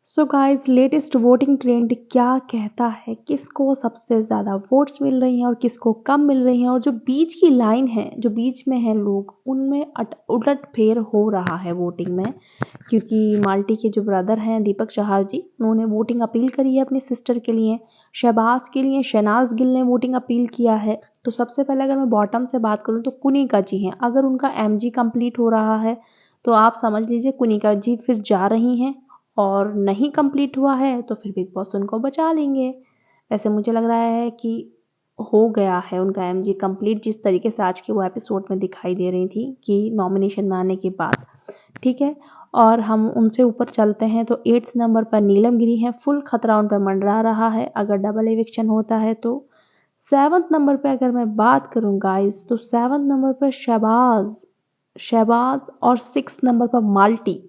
So guys, latest voting trend क्या कहता है, किसको सबसे ज़्यादा वोट्स मिल रही हैं और किसको कम मिल रही हैं, और जो बीच की लाइन है, जो बीच में हैं लोग, उनमें उलट फेर हो रहा है वोटिंग में। क्योंकि माल्टी के जो ब्रदर हैं दीपक चहार जी, उन्होंने वोटिंग अपील करी है अपनी सिस्टर के लिए। शहबाज के लिए शहनाज गिल ने वोटिंग अपील किया है। तो सबसे पहले अगर मैं बॉटम से बात करूँ तो कुनिका जी हैं। अगर उनका एमजी कंप्लीट हो रहा है तो आप समझ लीजिए कुनिका जी फिर जा रही हैं, और नहीं कंप्लीट हुआ है तो फिर बिग बॉस उनको बचा लेंगे। वैसे मुझे लग रहा है कि हो गया है उनका एमजी कंप्लीट, जिस तरीके से आज के वो एपिसोड में दिखाई दे रही थी कि नॉमिनेशन में आने के बाद। ठीक है, और हम उनसे ऊपर चलते हैं तो 8th नंबर पर नीलम गिरी हैं। फुल खतरा उन पर मंडरा रहा है अगर डबल एविक्शन होता है तो। 7th नंबर पर अगर मैं बात करूँ गाइस, तो 7th नंबर पर शहबाज शहबाज और 6th नंबर पर माल्टी।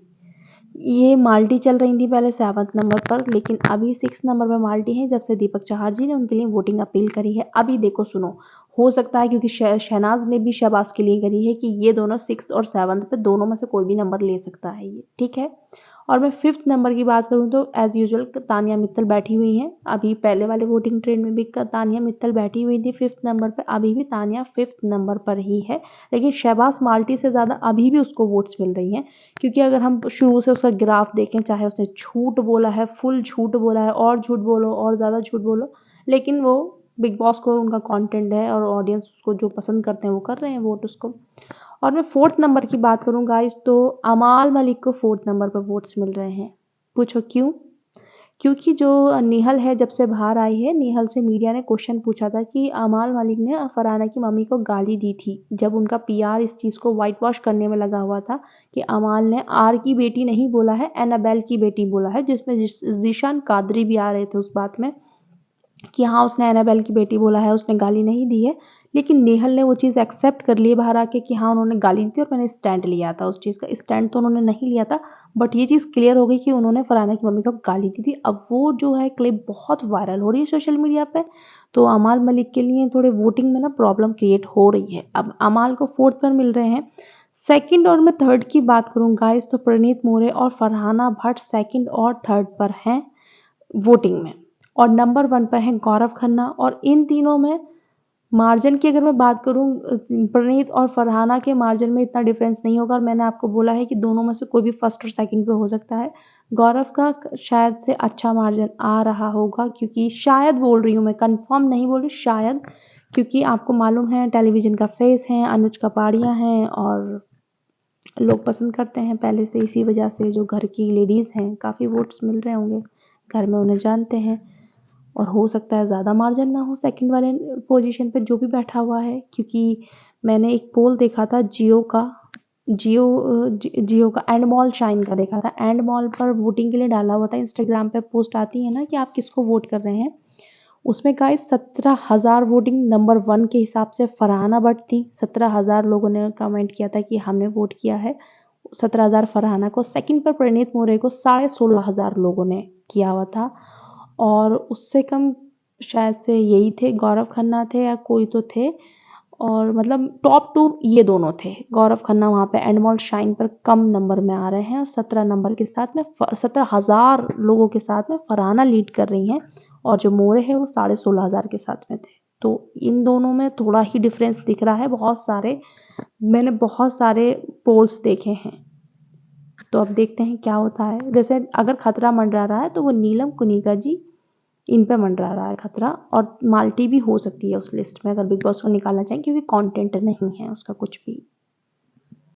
ये माल्टी चल रही थी पहले 7th नंबर पर, लेकिन अभी 6th नंबर पर माल्टी है, जब से दीपक चहार जी ने उनके लिए वोटिंग अपील करी है। अभी देखो सुनो, हो सकता है क्योंकि शहनाज ने भी शहबाज के लिए करी है कि ये दोनों 6th और 7th पे दोनों में से कोई भी नंबर ले सकता है ये। ठीक है, और मैं 5th नंबर की बात करूँ तो एज़ यूजुअल तानिया मित्तल बैठी हुई हैं। अभी पहले वाले वोटिंग ट्रेंड में भी तानिया मित्तल बैठी हुई थी 5th नंबर पर, अभी भी तानिया 5th नंबर पर ही है। लेकिन शहबाज माल्टी से ज़्यादा अभी भी उसको वोट्स मिल रही हैं, क्योंकि अगर हम शुरू से उसका ग्राफ देखें, चाहे उसने झूठ बोला है, फुल झूठ बोला है, और झूठ बोलो और ज़्यादा झूठ बोलो, लेकिन वो बिग बॉस को उनका कंटेंट है और ऑडियंस उसको जो पसंद करते हैं वो कर रहे हैं वोट उसको। और मैं 4th नंबर की बात करूँ गाइस, तो अमाल मलिक को 4th नंबर पर वोट्स मिल रहे हैं। पूछो क्यों? क्योंकि जो निहल है जब से बाहर आई है, निहल से मीडिया ने क्वेश्चन पूछा था कि अमाल मलिक ने फरहाना की मम्मी को गाली दी थी, जब उनका पीआर इस चीज़ को वाइट वॉश करने में लगा हुआ था कि अमाल ने आर की बेटी नहीं बोला है, एनाबेल की बेटी बोला है, जिसमें जीशान कादरी भी आ रहे थे उस बात में कि हाँ उसने एनाबेल की बेटी बोला है, उसने गाली नहीं दी है। लेकिन नेहल ने वो चीज़ एक्सेप्ट कर ली बाहर आके कि हाँ उन्होंने गाली दी थी और मैंने स्टैंड लिया था। उस चीज़ का स्टैंड तो उन्होंने नहीं लिया था, बट ये चीज़ क्लियर हो गई कि उन्होंने फरहाना की मम्मी को गाली दी थी। अब वो जो है क्लिप बहुत वायरल हो रही है सोशल मीडिया पे। तो अमाल मलिक के लिए थोड़े वोटिंग में ना प्रॉब्लम क्रिएट हो रही है। अब अमाल को 4th पर मिल रहे हैं। सेकंड और मैं थर्ड की बात करूँ गाइस, तो प्रणीत मोरे और फरहाना भट्ट सेकंड और थर्ड पर हैं वोटिंग में, और नंबर 1 पर हैं गौरव खन्ना। और इन तीनों में मार्जिन की अगर मैं बात करूँ, प्रणीत और फरहाना के मार्जिन में इतना डिफरेंस नहीं होगा, और मैंने आपको बोला है कि दोनों में से कोई भी फर्स्ट और सेकंड पे हो सकता है। गौरव का शायद से अच्छा मार्जिन आ रहा होगा, क्योंकि शायद बोल रही हूँ मैं, कंफर्म नहीं बोल रही, शायद, क्योंकि आपको मालूम है टेलीविज़न का फेस हैं, अनुज कपाड़िया हैं, और लोग पसंद करते हैं पहले से, इसी वजह से जो घर की लेडीज़ हैं काफ़ी वोट्स मिल रहे होंगे, घर में उन्हें जानते हैं। और हो सकता है ज़्यादा मार्जिन ना हो सेकंड वाले पोजीशन पे जो भी बैठा हुआ है, क्योंकि मैंने एक पोल देखा था जियो का एंड मॉल शाइन का देखा था। एंड मॉल पर वोटिंग के लिए डाला हुआ था, इंस्टाग्राम पे पोस्ट आती है ना कि आप किसको वोट कर रहे हैं। उसमें गाइस 17,000 वोटिंग नंबर 1 के हिसाब से फरहाना भट्ट थी। 17,000 लोगों ने कमेंट किया था कि हमने वोट किया है। 17,000 फरहाना को। सेकंड पर प्रणीत मोरे को 16,500 लोगों ने किया हुआ था, और उससे कम शायद से यही थे, गौरव खन्ना थे या कोई तो थे, और मतलब टॉप 2 ये दोनों थे। गौरव खन्ना वहाँ पे एंडमॉल शाइन पर कम नंबर में आ रहे हैं, और 17 नंबर के साथ में 17,000 लोगों के साथ में फरहाना लीड कर रही हैं, और जो मोरे हैं वो 16,500 के साथ में थे। तो इन दोनों में थोड़ा ही डिफरेंस दिख रहा है। मैंने बहुत सारे पोल्स देखे हैं, तो अब देखते हैं क्या होता है। जैसे अगर खतरा मंडरा रहा है तो वो नीलम कुनिका जी, इन पे मंडरा रहा है खतरा, और माल्टी भी हो सकती है उस लिस्ट में अगर बिग बॉस को निकालना चाहें, क्योंकि कंटेंट नहीं है उसका कुछ भी।